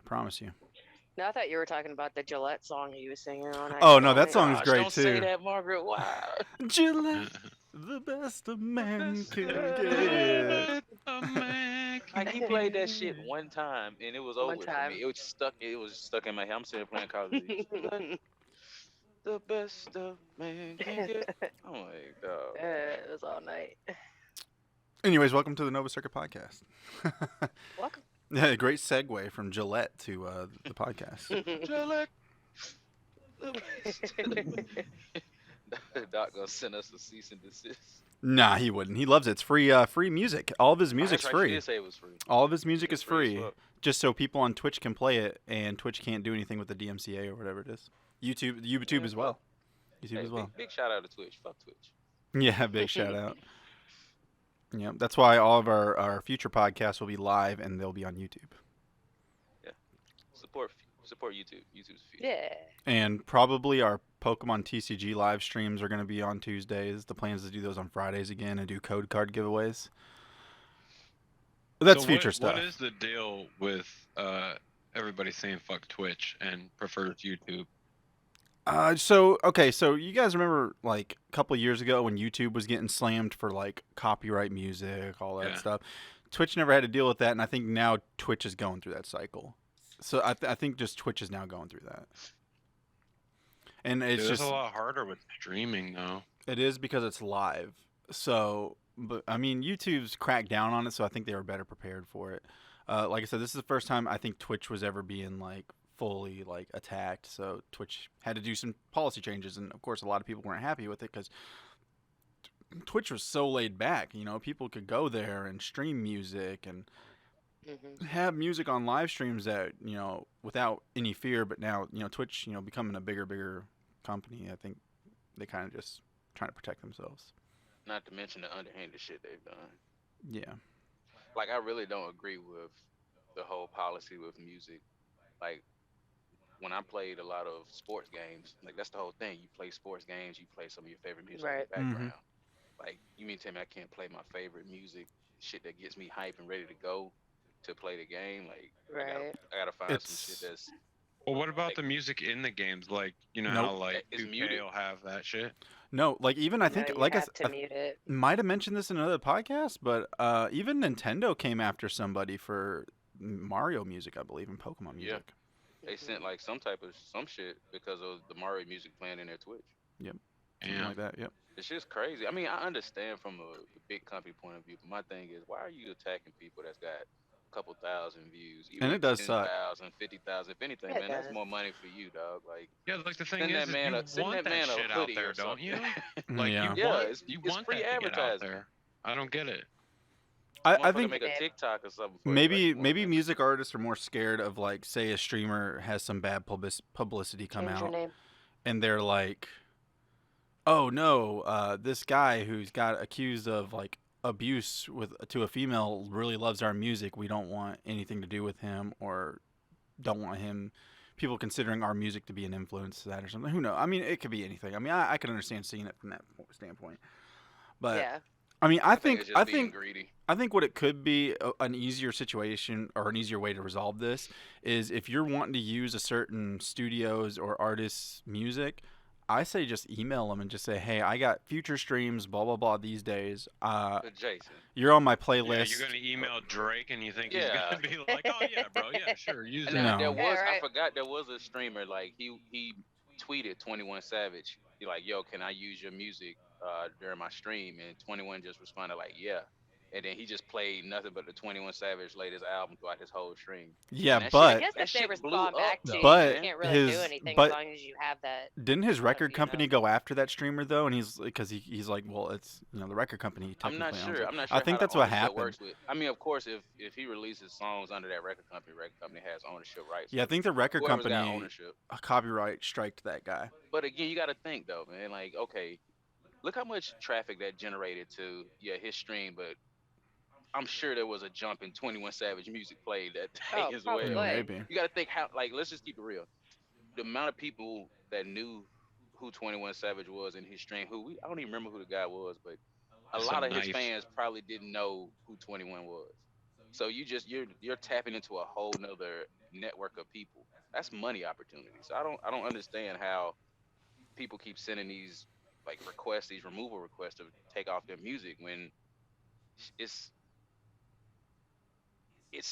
Promise you. No, I thought you were talking about the Gillette song he was singing on Oh accident. no, Oh that my song's gosh, great don't say too. that, Margaret. Wow. Gillette, the best a The man best can get. a man Like can he get. played Played that shit one time and it was one over for me. time. It was stuck. It was stuck in my head. I'm sitting there playing Call of Duty. Gillette, the best a man can get. I'm like, dog. It was all night. Anyways, welcome to the Nova Circuit podcast. Welcome. Yeah, great segue from Gillette to the podcast. Gillette, the best. Doc gonna send us a cease and desist. Nah, he wouldn't. He loves it. It's free, free music. All of his Oh, music's that's right. You free. did say it was free. All of his music It's is free as free, fuck. just so people on Twitch can play it, and Twitch can't do anything with the DMCA or whatever it is. YouTube Yeah, as fuck. well. YouTube Hey, as well. big shout out to Twitch. Fuck Twitch. Yeah, big shout out. Yeah, that's why all of our future podcasts will be live and they'll be on YouTube. Yeah, support YouTube. YouTube's free. Yeah. And probably our Pokemon TCG live streams are going to be on Tuesdays. The plan is to do those on Fridays again and do code card giveaways. But that's So future stuff. What is the deal with everybody saying fuck Twitch and prefers YouTube? So you guys remember like a couple of years ago when YouTube was getting slammed for like copyright music, all that Yeah. stuff. Twitch never had to deal with that, and I think now Twitch is going through that cycle. So I think just Twitch is now going through that, and it's Dude, just a lot harder with streaming though. it is because it's live. So, but I mean, YouTube's cracked down on it, so I think they were better prepared for it. Like I said, this is the first time I think Twitch was ever being like fully like attacked. So Twitch had to do some policy changes, and of course, a lot of people weren't happy with it because Twitch was so laid back. You know, people could go there and stream music and have music on live streams that without any fear. But now Twitch becoming a bigger company. I think they kind of just trying to protect themselves. Not to mention the underhanded shit they've done. Yeah. Like I really don't agree with the whole policy with music. Like when I played a lot of sports games, like that's the whole thing. You play sports games, you play some of your favorite music in Right. the background. Like you mean to tell me I can't play my favorite music, shit that gets me hype and ready to go to play the game? Like Right. I gotta find some It's shit that's Well, what about like the music in the games? Like, you know Nope. how like It's 2K muted. will have that shit. no, like even I No, think you like have to mute it. might have mentioned this in another podcast, but even Nintendo came after somebody for Mario music, I believe, and Pokemon Yeah. music. they sent like some shit because of the Mario music playing in their Twitch. Something Yeah. like that. Yep. It's just crazy. I mean, I understand from a big company point of view, but my thing is, why are you attacking people that's got a couple thousand views? And it does suck. 10,000, 50,000. If anything, Yeah, it man, that's does. more money for you, dog. Like, Yeah, like the thing send that is man you a send want that man a shit out hoodie there, or don't you? something. Like Yeah. you Yeah, want it's- you it's want free that to get out advertising. there. I don't get it. I Motherfucker think make a TikTok or something. For you, maybe like, come on, maybe man. music artists are more scared of like say a streamer has some bad publicity come Change your out name. and they're like, oh no, this guy who's got accused of like abuse to a female really loves our music. We don't want anything to do with him, or don't want him. People considering our music to be an influence to that or something. Who knows? I mean, it could be anything. I mean, I can understand seeing it from that standpoint. But Yeah. I mean, I it's think just being greedy. I think what it could be an easier situation or an easier way to resolve this is if you're wanting to use a certain studio's or artist's music, I say just email them and just say, hey, I got future streams, blah blah blah these days. But Jason, You're on my Yeah, playlist. you're gonna email Drake and you think Yeah. he's gonna be like, oh yeah, bro, yeah, sure, use and that. No. there was Yeah, right. I forgot there was a streamer like he tweeted 21 Savage. He like, yo, can I use your music during my stream? And 21 just responded like, yeah. And then he just played nothing but the 21 Savage latest album throughout his whole stream. Yeah, And that but I guess that if they shit respond blew back up, to though, you, But you can't really do his- anything but- as long as you have that. didn't his record you company know. go after that streamer though? And he's like, well, it's the record company. I'm not technically owns sure. it. I'm not sure. I think how the that's what ownership happened. Works with. I mean, of course, if he releases songs under that record company has ownership rights. Yeah, I think the record Whoever's company got ownership. copyright striked that guy. But again, you got to think though, man. Like, okay, look how much traffic that generated to his stream, but I'm sure there was a jump in 21 Savage music played that day Oh, as well. probably. Maybe. You got to think how, like, let's just keep it real. The amount of people that knew who 21 Savage was in his stream, I don't even remember who the guy was, but a That's lot a of his knife. fans probably didn't know who 21 was. So you're tapping into a whole nother network of people. That's money opportunities. I don't understand how people keep sending these like requests, these removal requests to take off their music when it's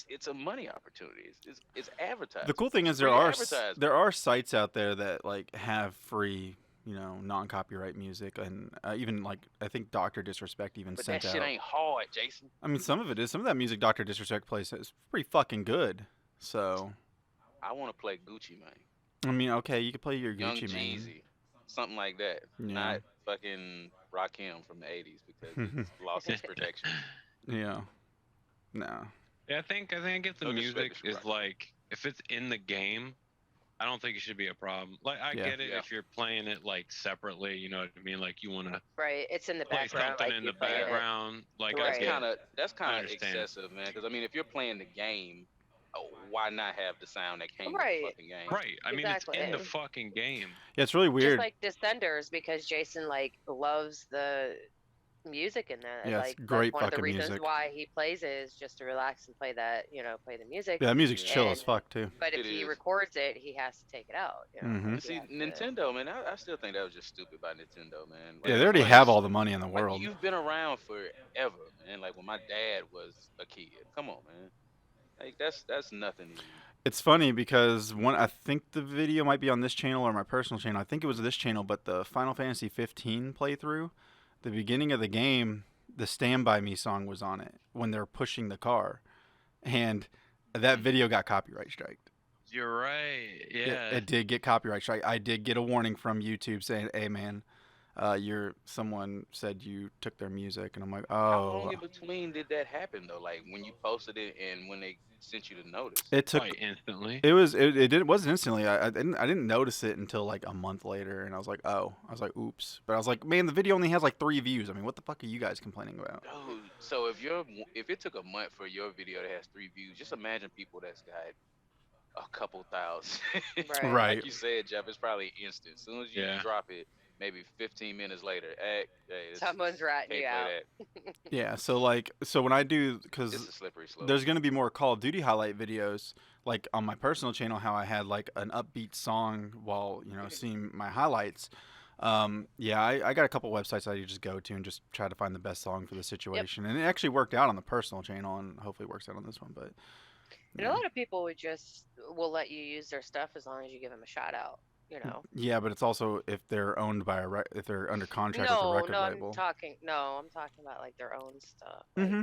it's a money opportunity. It's The advertising. cool thing It's is free advertisement. there are sites out there that like have free, you know, non-copyright music, and even like I think Doctor Disrespect even But that sent shit out. ain't hard, Jason. I mean, some of it is. Some of that music Doctor Disrespect plays is pretty fucking good. So, I want to play Gucci Mane, I mean, okay, you could play your Young Gucci Mane. Jeezy, something like that. Yeah. Not fucking Rakim from the '80s because it's lost its protection. Yeah. No. Yeah, I think if the No disrespect music to is Rakim. like if it's in the game, I don't think it should be a problem. Like I Yeah. get it Yeah. if you're playing it like separately, you know what I mean? Like you want to Right. It's in the play background, something like in you're the playing it. background. Like I That's Right. get it. that's I kind of understand. excessive, man. Because I mean, if you're playing the game, why not have the sound that came with the Right. fucking game? Right. I mean, it's Exactly. in the fucking game. Yeah, it's really Just weird. like Descenders, because Jason like loves the music in that. Yeah, it's Like great that's one of the fucking reasons music. why he plays it is just to relax and play that, play the music. Yeah, that music's Yeah. chill as And fuck too. but if It he is. records it, he has to take it out. Mhm. And Like, he see, has to- Nintendo, man, I still think that was just stupid by Nintendo, man. Yeah, Like, they already like, have all the money in the like world. you've been around forever, man. Like when my dad was a kid. Come on, man. Like that's nothing to you. It's funny because I think the video might be on this channel or my personal channel. I think it was this channel, but the Final Fantasy 15 playthrough, the beginning of the game, the "Stand by Me" song was on it when they're pushing the car, and that video got copyright striked. You're right. Yeah. It did get copyright strike. I did get a warning from YouTube saying, "Hey man, someone said you took their music," and I'm like, How long "Oh." in between did that happen though? Like when you posted it and when they sent you the notice? It took Quite instantly. it wasn't instantly. I didn't notice it until like a month later, and I was like, oh, I was like, oops. But I was like, man, the video only has like 3 views. I mean, what the fuck are you guys complaining about? Dude, so if it took a month for your video that has 3 views, just imagine people that's got a couple thousand. Right. Right. Like you said, Jeff, it's probably instant. As soon as you Yeah. drop it, maybe 15 minutes later, hey, Someone's ratting can't you play out. that. Yeah. So when I do, It's because a slippery slope. there's gonna be more Call of Duty highlight videos, like on my personal channel, how I had like an upbeat song while seeing my highlights. Yeah, I got a couple websites I just go to and just try to find the best song for the situation, and it actually worked out on the personal channel, and hopefully it works out on this one. But And a lot of people will let you use their stuff as long as you give them a shout out. yeah, but it's also if they're owned by if they're under contract with a No, record no, label. I'm talking about like their own stuff. Mm-hmm.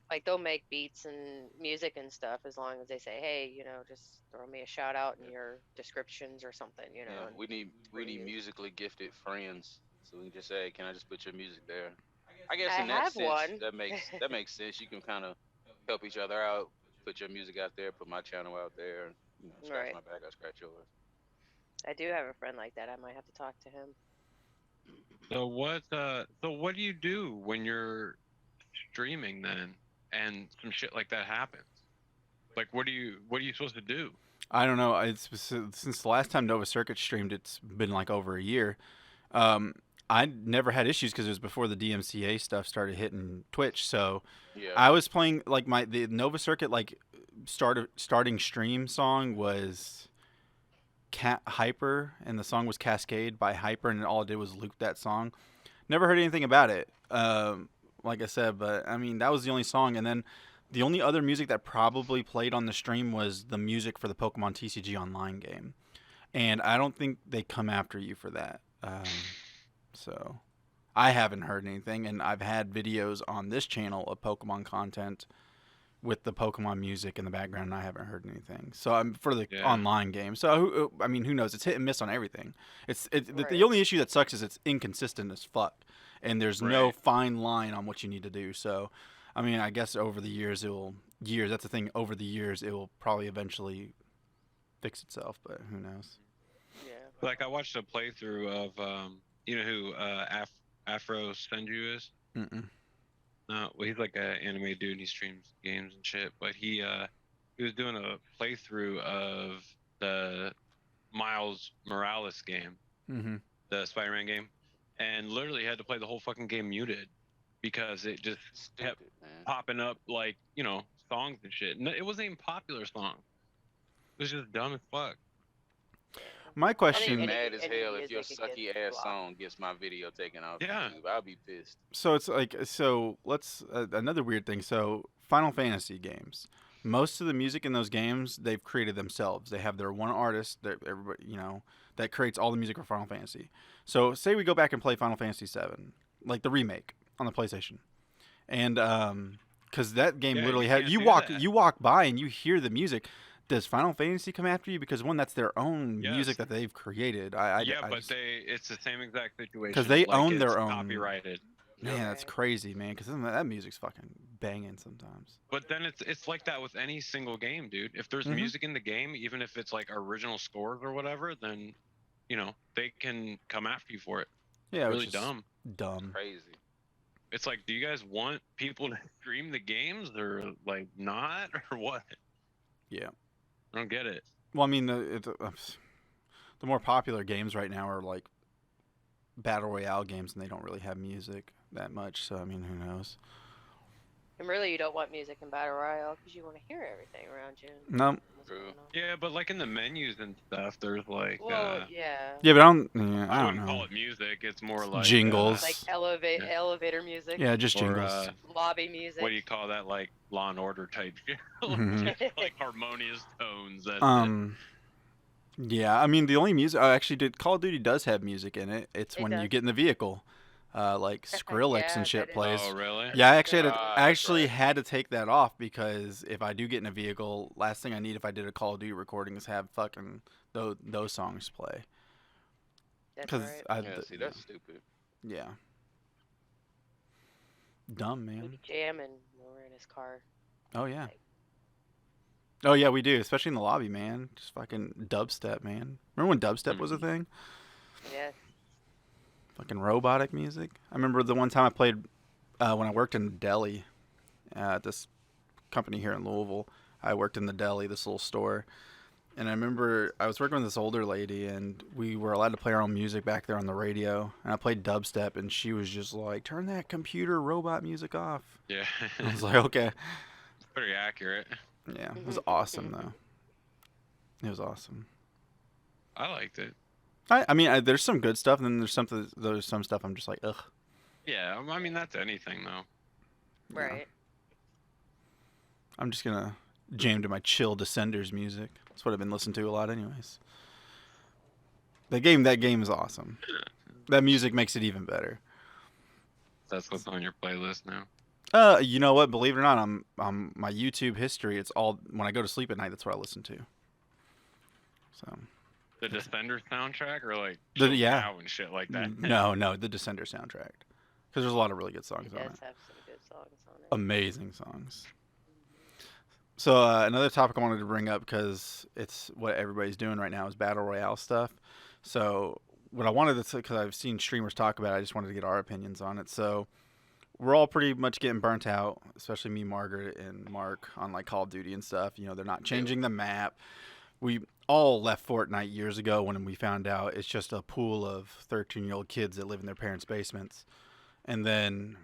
Like they'll make beats and music and stuff as long as they say, hey, just throw me a shout out in your descriptions or something, Yeah, and we need use. musically gifted friends, so we can just say, can I just put your music there? I guess I in that have sense, one. that makes sense. You can kind of help each other out. Put your music out there, put my channel out there. Scratch Right. my back, I scratch yours. I do have a friend like that. I might have to talk to him. So what do you do when you're streaming then and some shit like that happens? Like what are you supposed to do? I don't know. Since the last time Nova Circuit streamed, it's been like over a year. I never had issues because it was before the DMCA stuff started hitting Twitch. So Yeah. I was playing like the Nova Circuit starting stream song was Hyper, and the song was Cascade by Hyper, and all it did was loop that song. Never heard anything about it. Like I said, but I mean that was the only song, and then the only other music that probably played on the stream was the music for the Pokemon TCG Online game, and I don't think they come after you for that. So I haven't heard anything, and I've had videos on this channel of Pokemon content with the Pokemon music in the background, and I haven't heard anything. So I'm for the online game. So who knows? It's hit and miss on everything. The only issue that sucks is it's inconsistent as fuck, and there's no fine line on what you need to do. So, I mean, I guess over the years that's the thing. Over the years, it will probably eventually fix itself, but who knows? Yeah. Like I watched a playthrough of you know who Afro Senju is? Mm-mm. No, well, he's like an anime dude. And he streams games and shit. But he was doing a playthrough of the Miles Morales game, Mm-hmm. the Spider-Man game, and literally had to play the whole fucking game muted because it just kept Stupid, man. popping up like songs and shit. It wasn't even popular songs. It's just dumb as fuck. Yeah. My I think I'll be question. mad as any hell if your music it sucky gets ass blocked. song gets my video taken off Yeah. YouTube. I'll be pissed. So it's like, so let's another weird thing. So Final Fantasy games, most of the music in those games they've created themselves. They have their one artist that everybody that creates all the music for Final Fantasy. So say we go back and play Final Fantasy 7, like the remake on the PlayStation, and because that game Yeah, literally you had can't you do walk that. you walk by and you hear the music. Does Final Fantasy come after you? Because one, that's their own Yes. music that they've created. Yeah, I but just, it's the same exact situation. because they like, own it's their own. copyrighted. Man, that's Right. crazy, man. Because that music's fucking banging sometimes. But then it's like that with any single game, dude. If there's Mhm. music in the game, even if it's like original scores or whatever, then they can come after you for it. Yeah, Really which is dumb. dumb. Crazy. It's like, do you guys want people to stream the games or like not or what? Yeah. I don't get it. Well, I mean, the more popular games right now are like battle royale games, and they don't really have music that much. So I mean, who knows? And really, you don't want music in Battle Royale because you want to hear everything around you. No. What's True. going on. Yeah, but like in the menus and stuff, there's like Well, yeah. Yeah, but I don't I don't wouldn't call know. it music. It's more like Jingles. Like Yeah. elevator music. Yeah, just or jingles. Lobby music. what do you call that? Like Law and Order type shit. Mhm. Like harmonious tones. That's Yeah, I mean, the only music I actually did. Call of Duty does have music in it. It's It when you does. get in the vehicle, like Skrillex Yeah, and shit that is- plays. Oh, really? Yeah, I actually Ah, I that's actually right. had to take that off because if I do get in a vehicle, last thing I need if I did a Call of Duty recording is have fucking those songs play. That's Because right. Yeah, see, that's stupid. yeah, dumb We man. be jamming when we're in his car. Oh yeah. Oh yeah, we do, especially in the lobby, man. Just fucking dubstep, man. Remember when dubstep was a thing? Yeah. Fucking robotic music. I remember the one time I played when I worked in Delhi at this company here in Louisville. I worked in the deli, this little store. And I remember I was working with this older lady, and we were allowed to play our own music back there on the radio. And I played dubstep, and she was just like, "Turn that computer robot music off." Yeah. I was like, "Okay." It's pretty accurate. Yeah, it was awesome though. It was awesome. I liked it. I mean, there's some good stuff, and then there's some stuff I'm just like, ugh. Yeah, I mean that's anything though. Yeah. Right. I'm just gonna jam to my chill Descenders music. That's what I've been listening to a lot, anyways. That game is awesome. That music makes it even better. That's what's on your playlist now. You know what? Believe it or not, on my YouTube history, it's all when I go to sleep at night. That's what I listen to. So The Defender soundtrack or like yeah. Cow and shit like that. no, the Descender soundtrack, because there's a lot of really good He songs does on have it. some good songs on it. Amazing songs. So another topic I wanted to bring up, because it's what everybody's doing right now, is battle royale stuff. So what I wanted to, because I've seen streamers talk about it, I just wanted to get our opinions on it. So we're all pretty much getting burnt out, especially me, Margaret, and Mark, on like Call of Duty and stuff. You know, they're not changing the map. We all left Fortnite years ago when we found out it's just a pool of 13-year-old kids that live in their parents' basements. And then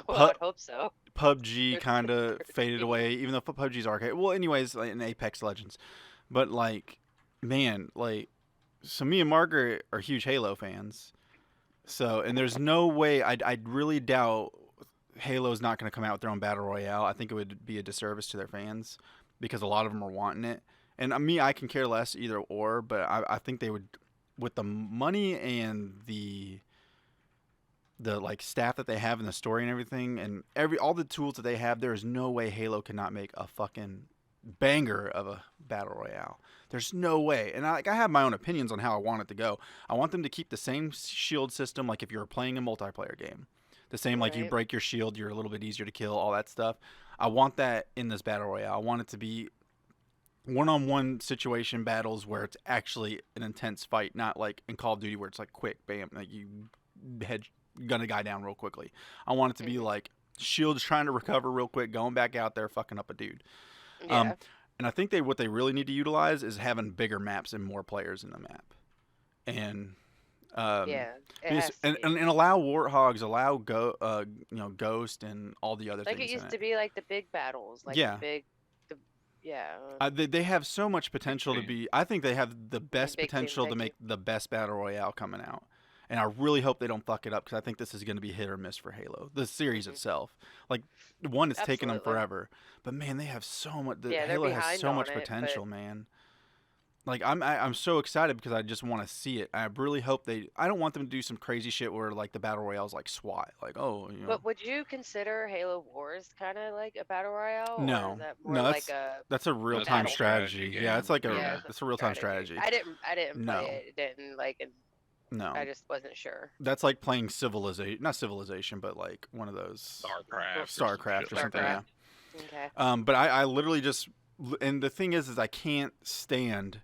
Well, I'd hope so. PUBG kind of faded away, even though PUBG's arcade. Well, anyways, like in Apex Legends. But like, man, like, so me and Margaret are huge Halo fans. So, and there's no way, I really doubt Halo's not going to come out with their own battle royale. I think it would be a disservice to their fans because a lot of them are wanting it. And me, I can care less either or, but I think they would, with the money and the like staff that they have in the story and everything, and all the tools that they have, there is no way Halo cannot make a fucking banger of a battle royale. There's no way. And I have my own opinions on how I want it to go. I want them to keep the same shield system, like if you're playing a multiplayer game. The same, like you Right. break your shield, you're a little bit easier to kill, all that stuff. I want that in this battle royale. I want it to be one-on-one situation battles where it's actually an intense fight, not like in Call of Duty where it's like quick, bam, like you gun a guy down real quickly. I want it to be like shields trying to recover real quick, going back out there, fucking up a dude. Yeah. And I think what they really need to utilize is having bigger maps and more players in the map, and yeah. It has to and be. allow warthogs, allow Ghost and all the other Like things it used in to be like the big battles, like Yeah. the big, Yeah. They have so much potential to be. I think they have the best big team potential to thinking. make the best battle royale coming out, and I really hope they don't fuck it up because I think this is going to be hit or miss for Halo. The series Mhm. itself, like one, it's taken them Absolutely. forever, but man, they have so much. Yeah, they're Halo has behind so on much it, potential, but man. Like I'm so excited because I just want to see it. I really hope they. I don't want them to do some crazy shit where like the battle royale is like SWAT, like oh you know. but would you consider Halo Wars kind of like a battle royale, or is No, that more no, like a that's a real That's time a battle? strategy strategy. Yeah, it's game. like a Yeah, Yeah. it's a it's a real time strategy. I didn't play No, it. It didn't like it. I no. just wasn't sure. That's like playing Civilization, not Civilization, but like one of those StarCraft StarCraft or or some shit like something. that. Yeah. Okay. But I literally just, and the thing is I can't stand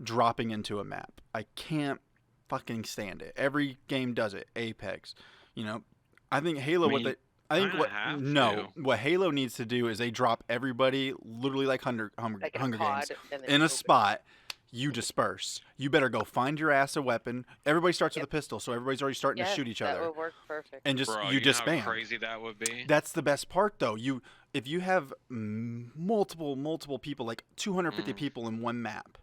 dropping into a map. I can't fucking stand it. Every game does it. Apex, you know. I think Halo. I mean, I think kinda have what Halo needs to do is they drop everybody literally like Like in a Hunger Games pod, and then in a open. spot. You disperse. You better go find your ass a weapon. Everybody starts Yep. with a pistol, so everybody's already starting to Yes, shoot each that other, would work perfect. and just Bro, you you know how disband. crazy that would be? That's the best part, though. If you have multiple people, like 250 people in one map,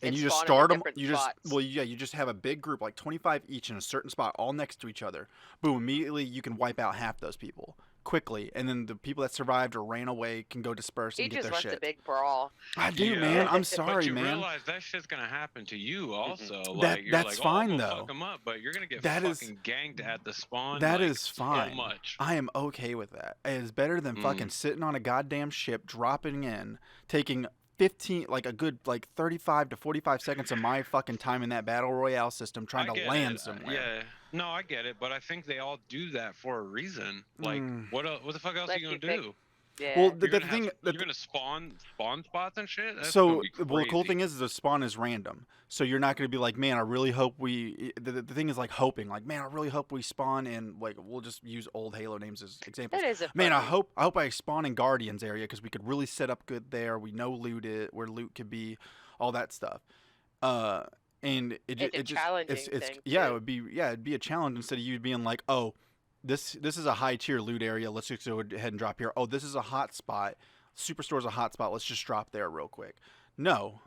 and And you just spawn in start them. different You just spots. you just have a big group, like 25 each in a certain spot, all next to each other. Boom! Immediately you can wipe out half those people quickly, and then the people that survived or ran away can go disperse He and get just their wants a shit. big brawl. I do, Yeah. man. I'm But sorry, you man. realize that shit's gonna happen to you also. That- Like you're that's like, fine, I'm though. gonna fuck them up, but you're gonna get That is- fucking ganked at the spawn. That like, is fine. So much. I am okay with that. It is better than fucking sitting on a goddamn ship, dropping in, taking 15, like a good like 35 to 45 seconds of my fucking time in that battle royale system trying I to get land it. somewhere. Yeah. No, I get it, but I think they all do that for a reason. Like, what the fuck else are Let you you gonna pick- do? Yeah. Well, You're the gonna thing, you're gonna spawn spots and shit. That's so gonna be well, the cool crazy. thing is the spawn is random, so you're not going to be like, man, I really hope we. The thing is like hoping, like, man, I really hope we spawn in. Like, we'll just use old Halo names as examples. That is a Man, I fun- hope I spawn in Guardians area because we could really set up good there. We know where loot could be, all that stuff. And It's a challenging thing, yeah, too. it'd be a challenge instead of you being like, oh, this is a high tier loot area. Let's just go ahead and drop here. Oh, this is a hot spot. Superstore's a hot spot. Let's just drop there real quick. No,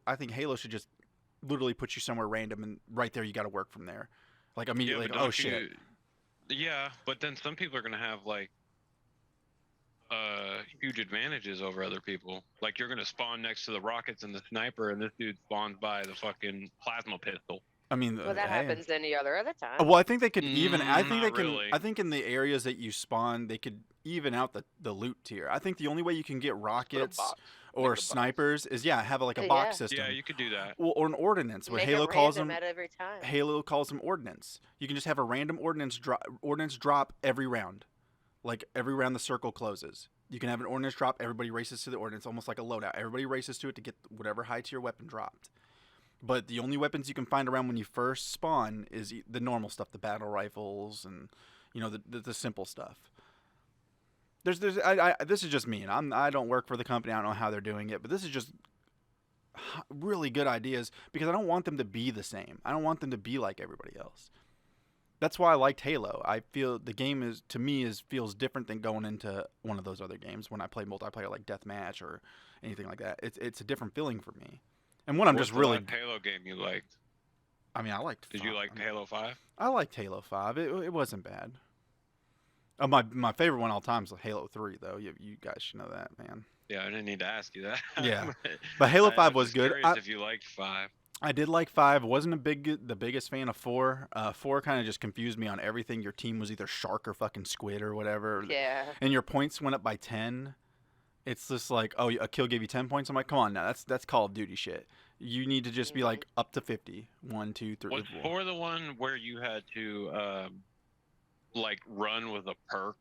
I think Halo should just literally put you somewhere random, and right there you got to work from there. Like immediately, but like, oh don't shit. Yeah, but then some people are gonna have like huge advantages over other people. Like you're gonna spawn next to the rockets and the sniper, and this dude spawns by the fucking plasma pistol. I mean, Well, that hey. happens any other time. Well, I think they could even. I think they Not can. really. I think in the areas that you spawn, they could even out the loot tier. I think the only way you can get rockets box. or Make a box. snipers is have like a Yeah. box system. Yeah, you could do that. Well, or an ordnance. What Make Halo it calls random them. at every time. Halo calls them ordnance. You can just have a random ordnance drop every round, like every round the circle closes. You can have an ordnance drop. Everybody races to the ordnance, almost like a loadout. Everybody races to it to get whatever high tier weapon dropped. But the only weapons you can find around when you first spawn is the normal stuff, the battle rifles and the simple stuff. This is just me, and I don't work for the company. I don't know how they're doing it, but this is just really good ideas because I don't want them to be the same. I don't want them to be like everybody else. That's why I liked Halo. I feel the game feels different than going into one of those other games when I play multiplayer like deathmatch or anything like that. It's a different feeling for me. And when I'm What's just the really, last Halo game you liked? I mean, I liked. Did you like Halo 5? I liked Halo 5. It wasn't bad. My favorite one all time is Halo 3 though. You guys should know that, man. Yeah, I didn't need to ask you that. Yeah. But Halo 5 was just good. curious if you liked 5. I did like 5. Wasn't the biggest fan of 4. 4 kind of just confused me on everything. Your team was either shark or fucking squid or whatever. Yeah. And your points went up by 10. It's just like, oh, a kill gave you 10 points. I'm like, come on now, that's Call of Duty shit. You need to just be like up to 50. 1, 2, 3. Was 4 the one where you had to like run with a perk?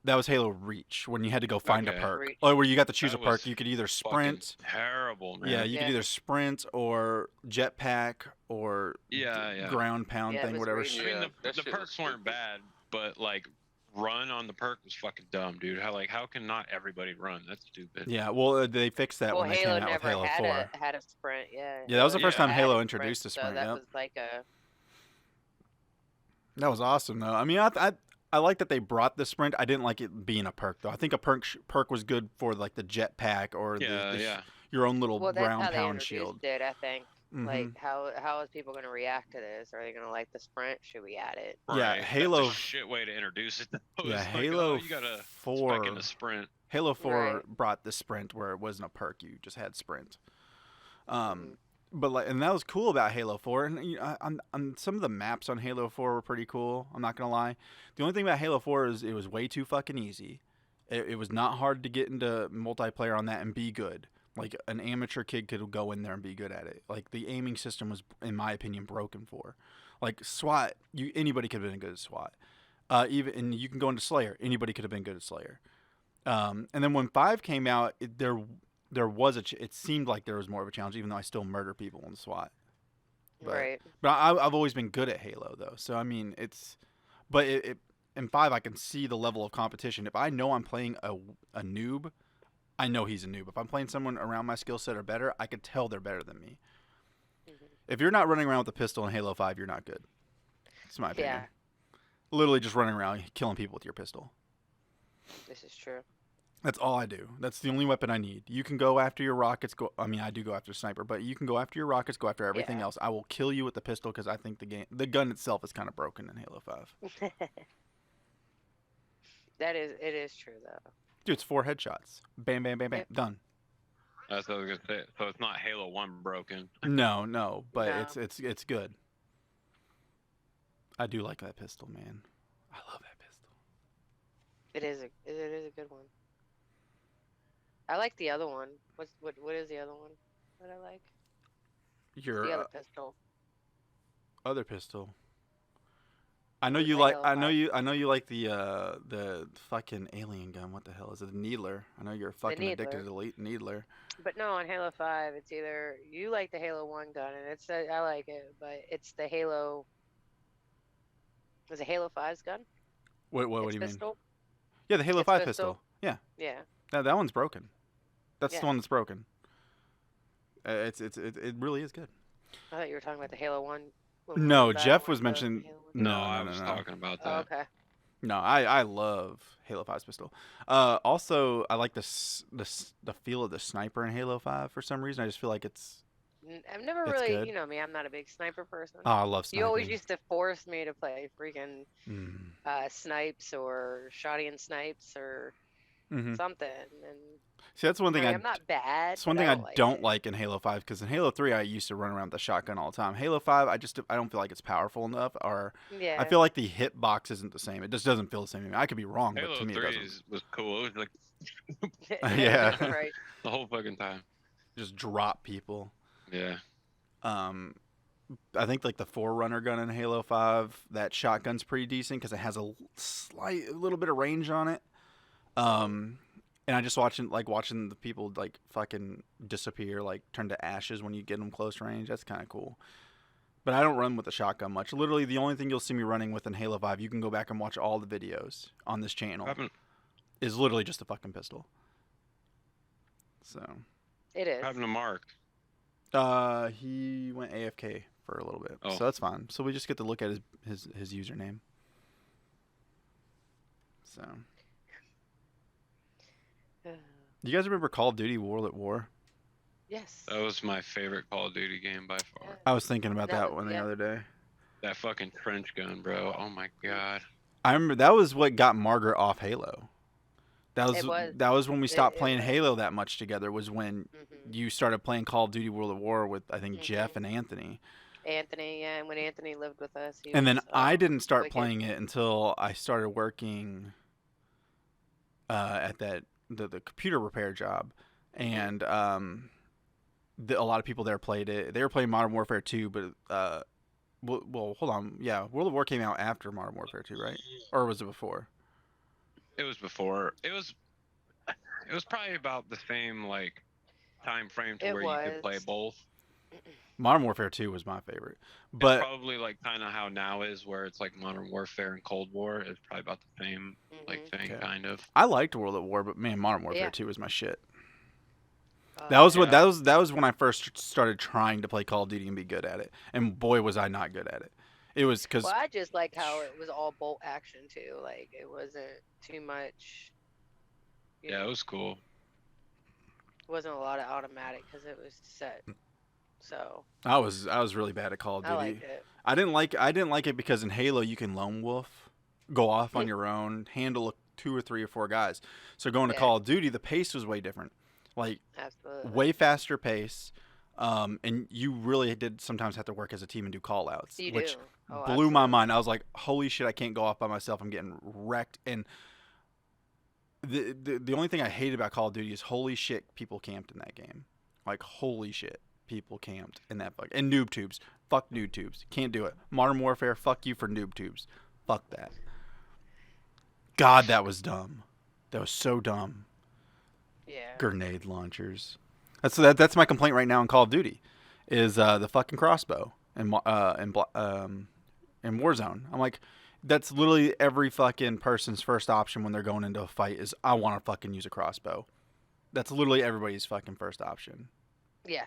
That was Halo Reach when you had to go find a Okay. perk. Reach. Or where you got to choose That a perk. was You could either Fucking sprint. terrible, man. Yeah, you could Yeah. either sprint or jetpack or Yeah. ground pound Yeah, it thing, was whatever. Reach. I mean, Yeah, that the shit was perks weren't stupid. bad, but like run on the perk was fucking dumb, dude. How can not everybody run? That's stupid. Yeah, well, they fixed that Well, when they Halo came out with never Halo 4. had a sprint. Yeah. Yeah, that was the first Yeah. time had Halo a introduced the sprint. So that Yep. was like a. That was awesome, though. I mean, I I like that they brought the sprint. I didn't like it being a perk though. I think a perk was good for like the jetpack or Yeah, the yeah. your own little Well, that's ground how they pound introduced shield. it, I think. Hmm Like, how is people going to react to this? Are they going to like the sprint? Should we add it? Yeah, Right. Halo. That's a shit way to introduce it. Though. Yeah, It's like, Halo oh, you gotta spec 4. in the sprint. Halo 4 Right. brought the sprint where it wasn't a perk; you just had sprint. Mhm. But like, and that was cool about Halo 4. And you know, on some of the maps on Halo 4 were pretty cool. I'm not gonna lie. The only thing about Halo 4 is it was way too fucking easy. It was not hard to get into multiplayer on that and be good. Like an amateur kid could go in there and be good at it. Like the aiming system was, in my opinion, broken for. Like SWAT, anybody could have been good at SWAT. Even and you can go into Slayer. Anybody could have been good at Slayer. And then when 5 came out, there was it seemed like there was more of a challenge, even though I still murder people in SWAT. But, Right. But I've always been good at Halo though, so I mean but in 5 I can see the level of competition. If I know I'm playing a noob, I know he's a noob. If I'm playing someone around my skill set or better, I could tell they're better than me. Mhm. If you're not running around with a pistol in Halo 5, you're not good. That's my opinion. Yeah, Literally just running around killing people with your pistol. this is true. That's all I do. That's the only weapon I need. You can go after your rockets. I mean, I do go after sniper, but you can go after your rockets, go after everything Yeah. else. I will kill you with the pistol because I think the gun itself is kind of broken in Halo 5. It is true though. Dude, it's 4 headshots. Bam, bam, bam, bam. Yep. Done. That's what I was gonna say. So it's not Halo 1 broken. No, but No. it's good. I do like that pistol, man. I love that pistol. It is a good one. I like the other one. What is the other one that I like? Your The other pistol. other pistol. I know The you like. Halo I know 5. you. I know you like the fucking alien gun. What the hell is it? The Needler. I know you're fucking addicted to the Needler. But no, on Halo 5, it's either you like the Halo 1 gun, and I like it, but it's the Halo. Was it Halo 5's gun? What do Its you mean? pistol? Yeah, the Halo Its 5 pistol? pistol. Yeah, Yeah. that one's broken. That's Yeah. the one that's broken. It really is good. I thought you were talking about the Halo 1. when we No, went back Jeff and was watched the mentioning. Halo 1. No, I no, was no. talking about Oh, that. okay. No, I love Halo 5's pistol. Also, I like the feel of the sniper in Halo 5 for some reason. I just feel like it's. I've never It's really, good. you know me, I'm not a big sniper person. Oh, I love sniping. You always used to force me to play freaking Mm. snipes or shotty and snipes or Mhm. something. And See, that's one thing I'm not bad. It's one but thing I don't don't it. like in Halo 5 because in Halo 3 I used to run around with the shotgun all the time. Halo 5 I don't feel like it's powerful enough, or Yeah. I feel like the hitbox isn't the same. It just doesn't feel the same to me. I could be wrong, but Halo to me it 3 doesn't. was cool. It was like Yeah. Right. the whole fucking time. Just drop people. Yeah. I think like the Forerunner gun in Halo 5, that shotgun's pretty decent because it has a little bit of range on it. And I just watching the people like fucking disappear, like turn to ashes when you get them close range. That's kind of cool. But I don't run with the shotgun much. Literally, the only thing you'll see me running with in Halo 5, you can go back and watch all the videos on this channel, is literally just a fucking pistol. So. It is. Having to Mark. He went AFK for a little bit, Oh. so that's fine. So we just get to look at his username. So. You guys remember Call of Duty World at War? Yes. That was my favorite Call of Duty game by far. I was thinking about That that was- one the yeah. other day. That fucking trench gun, bro. Oh my god. I remember that was what got Margaret off Halo. It was. That was when we stopped It playing was. Halo that much together. Was when Mhm. you started playing Call of Duty World at War with I think Jeff Mhm. and Anthony. Anthony, yeah, and when Anthony lived with us, he And then was, I didn't start wicked. playing it until I started working at the computer repair job, and a lot of people there played it. They were playing Modern Warfare 2, but well, hold on, yeah, World of War came out after Modern Warfare 2, right? Or was it before? It was before. It was probably about the same like time frame to It where you could play was. both. Modern Warfare 2 was my favorite, It's but probably like kind of how now is, where it's like Modern Warfare and Cold War. It's probably about the same like Mhm. thing, Okay. kind of. I liked World at War. But man, Modern Warfare Yeah. 2 was my shit. Oh, That was what Yeah. that was when I first started trying to play Call of Duty and be good at it. And boy, was I not good at it. It was because Well, I just like how it was all bolt action too. Like it wasn't too much, you Yeah, it know, was cool. wasn't a lot of automatic because it was set. So I was really bad at Call of I Duty. liked it. I didn't like it because in Halo you can lone wolf, go off on your own, handle two or three or four guys. So going to Yeah, Call of Duty, the pace was way different, like absolutely. way faster pace, and you really did sometimes have to work as a team and do call outs, You which do. Oh, blew my absolutely. mind. I was like, holy shit, I can't go off by myself. I'm getting wrecked. And the only thing I hated about Call of Duty is holy shit, people camped in that game. Like holy shit, people camped in that and noob tubes. Fuck noob tubes. Can't do it. Modern Warfare. Fuck you for noob tubes. Fuck that. God, that was dumb. That was so dumb. Yeah. Grenade launchers. That's my complaint right now in Call of Duty, is the fucking crossbow in Warzone. I'm like, that's literally every fucking person's first option when they're going into a fight is I want to fucking use a crossbow. That's literally everybody's fucking first option. Yeah.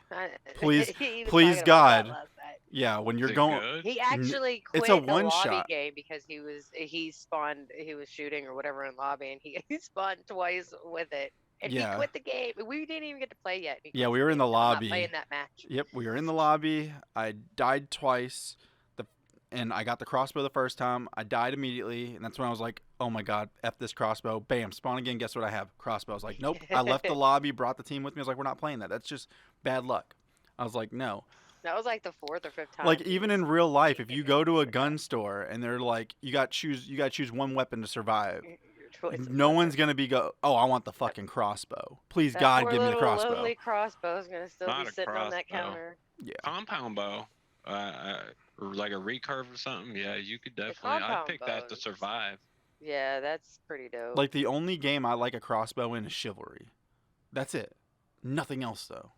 Please, He was please talking about that God, last night. yeah. When Is you're it going, good? He actually it's a quit a one lobby shot. game because he spawned, he was shooting or whatever in lobby, and he spawned twice with it, and he Yeah, quit the game. We didn't even get to play yet. He yeah. quits We the were in game. the I'm not lobby. playing that match. Yep, we were in the lobby. I died twice. The and I got the crossbow the first time. I died immediately, and that's when I was like, "Oh my god, f this crossbow!" Bam, spawn again. Guess what I have? Crossbow. I was like, "Nope." I left the lobby, brought the team with me. I was like, "We're not playing that. That's just bad luck." I was like, "No." That was like the fourth or fifth Like time even in real life, if you go to a gun store and they're like, you got to choose one weapon to survive. your choice of No one's weapon. gonna be oh, I want the That, fucking crossbow. Please that God, poor give me the little crossbow. lonely crossbow is gonna still be Not a sitting on that crossbow. counter. Yeah. Compound bow. Or like a recurve or something. Yeah, you could The definitely. I'd compound pick that to bows. survive. Yeah, that's pretty dope. Like the only game I like a crossbow in is Chivalry. That's it. Nothing else though.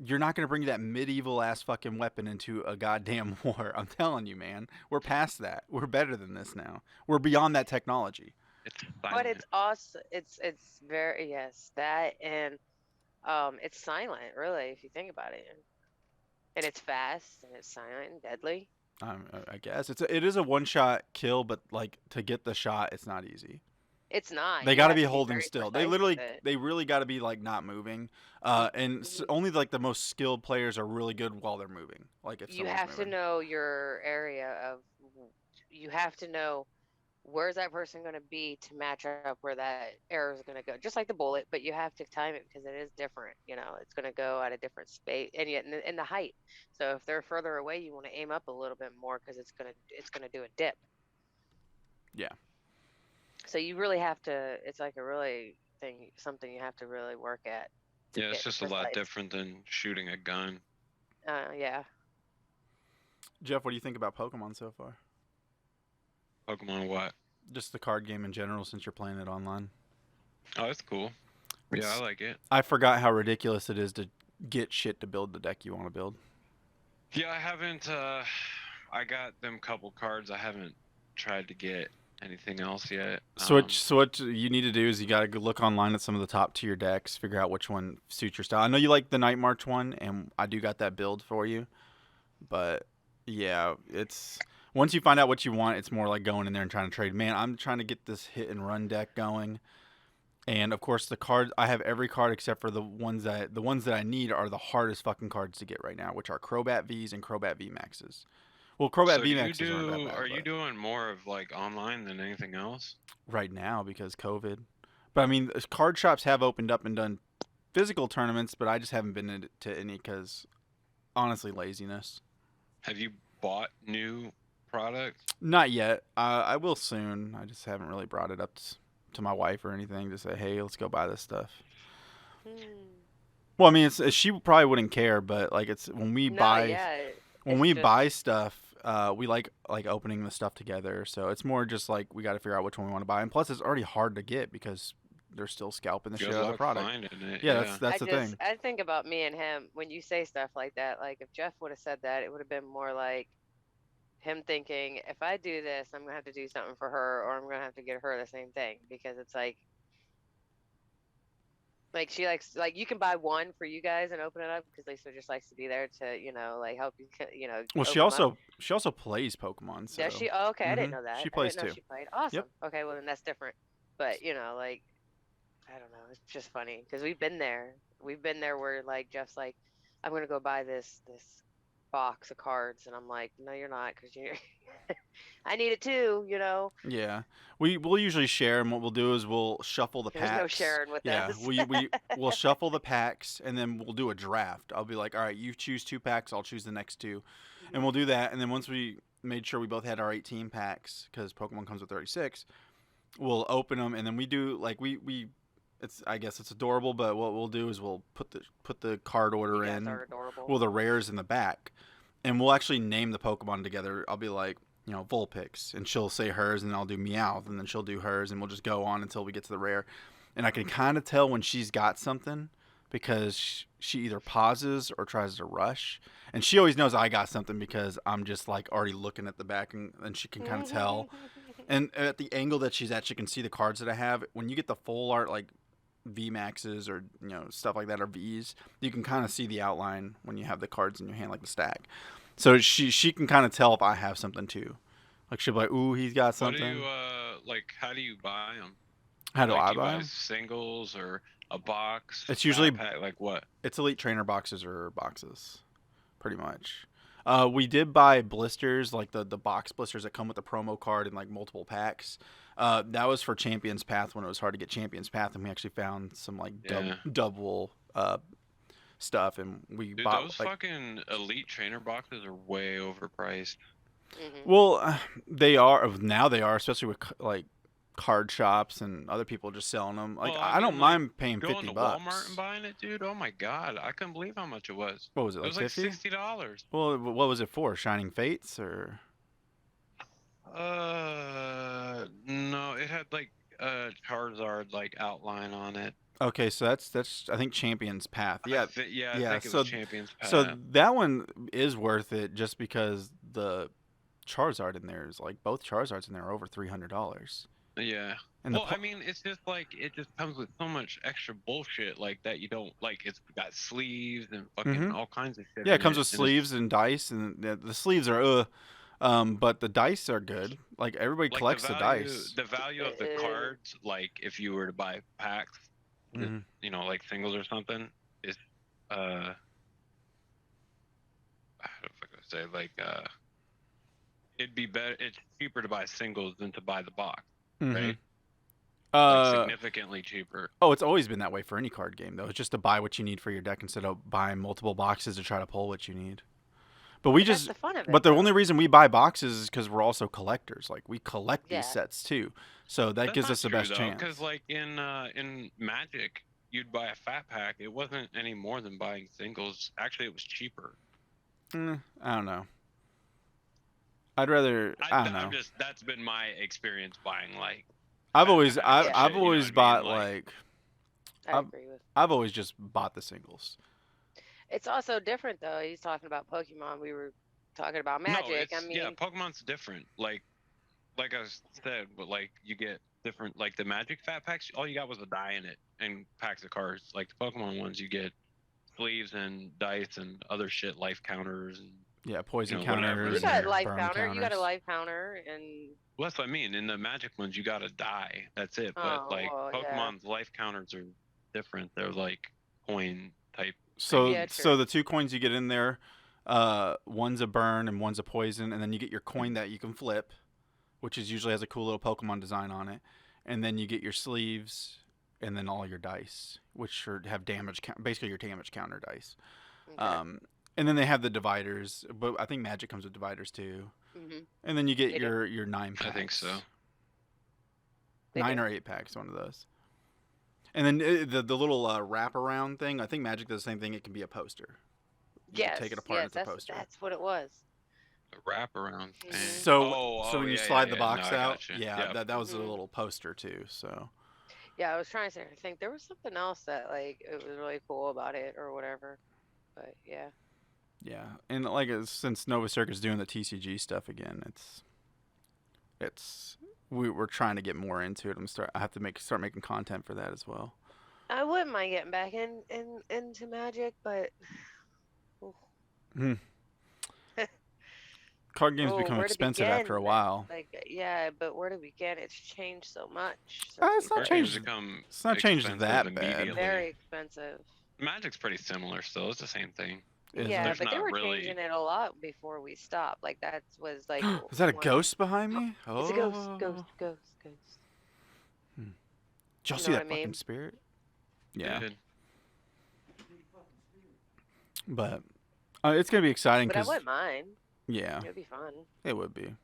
You're not gonna bring that medieval ass fucking weapon into a goddamn war. I'm telling you, man. We're past that. We're better than this now. We're beyond that technology. It's But silent. it's awesome. It's very, yes, that, and it's silent, really, if you think about it. And it's fast and it's silent and deadly. I guess it is a one shot kill, but like to get the shot, it's not easy. It's not. They You got to have be to be holding very still. precise with it. They really got to be like not moving. And only like the most skilled players are really good while they're moving. Like if You someone's have to moving. know your area of. You have to know where's that person going to be to match up where that arrow is going to go. Just like the bullet, but you have to time it because it is different. You know, it's going to go at a different space, and yet in the height. So if they're further away, you want to aim up a little bit more because it's gonna do a dip. Yeah. So you really have to. It's like a really thing, something you have to really work at to Yeah, it's get just a lot precise. different than shooting a gun. Yeah. Jeff, what do you think about Pokemon so far? Pokemon what? Just the card game in general, since you're playing it online. Oh, that's cool. Yeah, I like it. I forgot how ridiculous it is to get shit to build the deck you want to build. Yeah, I haven't. I got them couple cards. I haven't tried to get anything else yet. So what you need to do is you got to go look online at some of the top tier decks, figure out which one suits your style. I know you like the Night March one, and I do got that build for you. But yeah, it's once you find out what you want, it's more like going in there and trying to trade. Man, I'm trying to get this hit and run deck going. And of course, the cards I have every card except for the ones that I need are the hardest fucking cards to get right now, which are Crobat V's and Crobat V Maxes. Well, Crobat so V do you Maxes aren't that do? bad. Are you But doing more of like online than anything else? right now because COVID. But I mean, card shops have opened up and done physical tournaments, but I just haven't been to any because honestly, laziness. Have you bought new products? Not yet. I will soon. I just haven't really brought it up to my wife or anything to say, hey, let's go buy this stuff. Hmm. Well, I mean, she probably wouldn't care, but like it's No, yeah. when It's we just buy stuff, we like opening the stuff together. So it's more just like we got to figure out which one we want to buy, and plus it's already hard to get because they're still scalping the shit Good out of the luck product. finding it. Yeah, Yeah. that's the thing. I think about me and him when you say stuff like that. Like if Jeff would have said that, it would have been more like him thinking, if I do this, I'm gonna have to do something for her, or I'm gonna have to get her the same thing because it's like Like she likes, like you can buy one for you guys and open it up because Lisa just likes to be there to, like help you, Well, open them up. she also plays Pokemon, Does so she? Oh, okay, I didn't mhm. know She that. I plays didn't know too. she played. Yep. Awesome. Okay, well then that's different. But like I don't know, it's just funny because we've been there. We've been there where like Jeff's like, I'm gonna go buy this box of cards, and I'm like, no, you're not, because you, I need it too. Yeah, we'll usually share, and what we'll do is we'll shuffle the There's no packs. sharing with Yeah, us. we'll shuffle the packs, and then we'll do a draft. I'll be like, all right, you choose 2 packs, I'll choose the next 2, and Mhm. we'll do that. And then once we made sure we both had our 18 packs, because Pokemon comes with 36, we'll open them, and then we do like we. It's I guess it's adorable, but what we'll do is we'll put the card You order guys in, are adorable. well the rares in the back, and we'll actually name the Pokemon together. I'll be like, Vulpix, and she'll say hers, and I'll do Meowth, and then she'll do hers, and we'll just go on until we get to the rare. And I can kind of tell when she's got something because she either pauses or tries to rush. And she always knows I got something because I'm just like already looking at the back, and she can kind of tell. And at the angle that she's at, she can see the cards that I have. When you get the full art, like V Maxes or stuff like that, or V's, you can kind of see the outline when you have the cards in your hand, like the stack. So she can kind of tell if I have something too. Like she'll be like, "Ooh, he's got What do something." you like? How do you buy them? How do Like, I do you buy buy them? singles or a box, It's fat usually pack? Like what? it's Elite Trainer boxes or boxes, pretty much. We did buy blisters, like the box blisters that come with the promo card and like multiple packs. That was for Champions Path when it was hard to get Champions Path, and we actually found some like Yeah. double stuff, and we Dude, bought those like. fucking elite trainer boxes are way overpriced. Mhm. Well, they are now. They are, especially with like card shops and other people just selling them. Like Well, I I don't mean, like mind paying going 50 to Walmart and bucks. buying it, dude. Oh my god, I couldn't believe how much it was. What was it, It like was like 50? $60. Well, what was it for? Shining Fates or? No, it had like Charizard like outline on it. Okay, so that's I think Champions Path. Yeah, Yeah, I yeah. think it was Champions So Path. that one is worth it just because the Charizard in there is like both Charizards in there are over $300. Yeah. And Well, I mean, it's just like it just comes with so much extra bullshit like that you don't like. It's got sleeves and fucking hmm all kinds of shit yeah, it in comes it, with and it's sleeves and dice, and the sleeves are but the dice are good. Like everybody like the collects the value dice. the value of the cards. Like if you were to buy packs, just, hmm like singles or something, is how do I say like it'd be better. It's cheaper to buy singles than to buy the box, hmm right? Like Uh significantly cheaper. oh, it's always been that way for any card game though. It's just to buy what you need for your deck instead of buying multiple boxes to try to pull what you need. But we But that's just the fun of but it, the though. only reason we buy boxes is because we're also collectors. Like we collect these Yeah. sets too, so that That's gives not us the true best though, because chance. like in Magic, you'd buy a fat pack. It wasn't any more than buying singles. Actually, it was cheaper. I don't know. I don't I'm know. just that's been my experience buying like I've fat always packs I, and Yeah. I've shit. You know what always I mean? bought Like like I I've agree with. I've always just bought the singles. It's also different though. He's talking about Pokemon. We were talking about no, Magic. I it's yeah. mean, Pokemon's different. Like I said, but like you get different. Like the Magic fat packs, all you got was a die in it and packs of cards. Like the Pokemon ones, you get sleeves and dice and other shit, life counters and Yeah, poison whatever you counters in got and there. life burn counter. You got a counters. life counter, and Well, that's what I mean. In the Magic ones, you got a die. That's it. But oh like well, yeah, Pokemon's life counters are different. They're like coin type So yeah, thingies. true. the 2 coins you get in there, one's a burn and one's a poison, and then you get your coin that you can flip, which is usually has a cool little Pokemon design on it, and then you get your sleeves, and then all your dice, which have basically your damage counter dice. Okay. And then they have the dividers, but I think Magic comes with dividers too. Mhm. And then you get They do. your 9 packs. I think so. They 9 do. or 8 packs, one of those. And then the little wraparound thing, I think Magic does the same thing. It can be a poster. You can take it apart and it's a poster. That's what it was. The wraparound thing. So when you slide the yeah. box No, I out, gotcha. yeah, Yep. that was a Mhm. little poster too. So Yeah, I was trying to say. I think there was something else that like it was really cool about it or whatever. But yeah. yeah, and like since Nova Circuit's doing the TCG stuff again, we're trying to get more into it. I have to start making content for that as well. I wouldn't mind getting back into Magic, but Hmm. Card games become where to expensive after a begin? while. Like, yeah, but where to begin? It's changed so much Uh, since it's we not Card played. games changed. become It's not changed expensive that bad. immediately. Very expensive. Magic's pretty similar still. It's the same thing. Is Yeah, it? There's but they not were really. changing it a lot before we stopped. Like that was like Is that a one. ghost behind me? It's a ghost, Oh. ghost, ghost, ghost. Did y'all You see know that what I fucking mean? spirit? Yeah. Good. But it's gonna be exciting But I because wouldn't mind. yeah, It would be fun, it would be.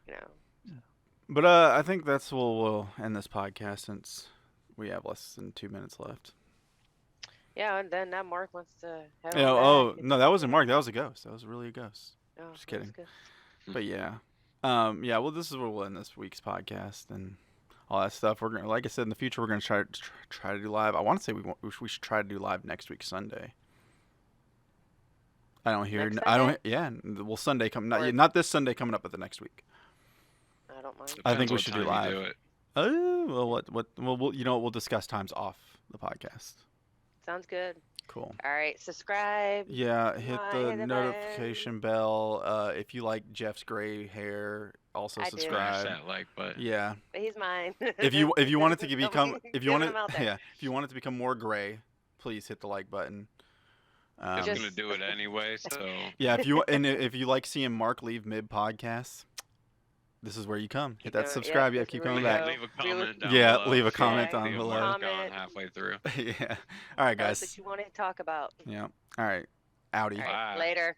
you know. But I think that's where we'll end this podcast since we have less than 2 minutes left. Yeah, and then now Mark wants to head Yeah, on oh back. no, that wasn't Mark. That was a ghost. That was really a ghost. Oh, Just that was kidding. good. But yeah, yeah. Well, this is where we'll end this week's podcast and all that stuff. We're gonna, like I said, in the future, we're gonna try to do live. I want to say we should try to do live next week Sunday. I don't hear. Next I don't. Sunday? Yeah. Well, Sunday coming. Or- Not this Sunday coming up, but the next week. I don't mind. I think Depends we what should do time you live. do it. Oh well, what? Well, we'll discuss times off the podcast. Sounds good. Cool. All right, subscribe. Yeah, hit Hit the the notification bell. If you like Jeff's gray hair, also I do. subscribe. Smash that like button. Yeah. But he's mine. If you want it to become Yeah. if you want it to become more gray, please hit the like button. I'm Just- gonna do it anyway, so Yeah, if you like seeing Mark leave mid podcasts, this is where you come. Hit Keep that going. subscribe. Yeah, Yeah, this keep is where coming you back. go. leave a comment down Yeah, below. leave a so comment you down see below. Mark's gone Comment. halfway through. Yeah. All right, Tell us guys. what you want to talk about. Yeah. All right. Outie. All right, Bye. later.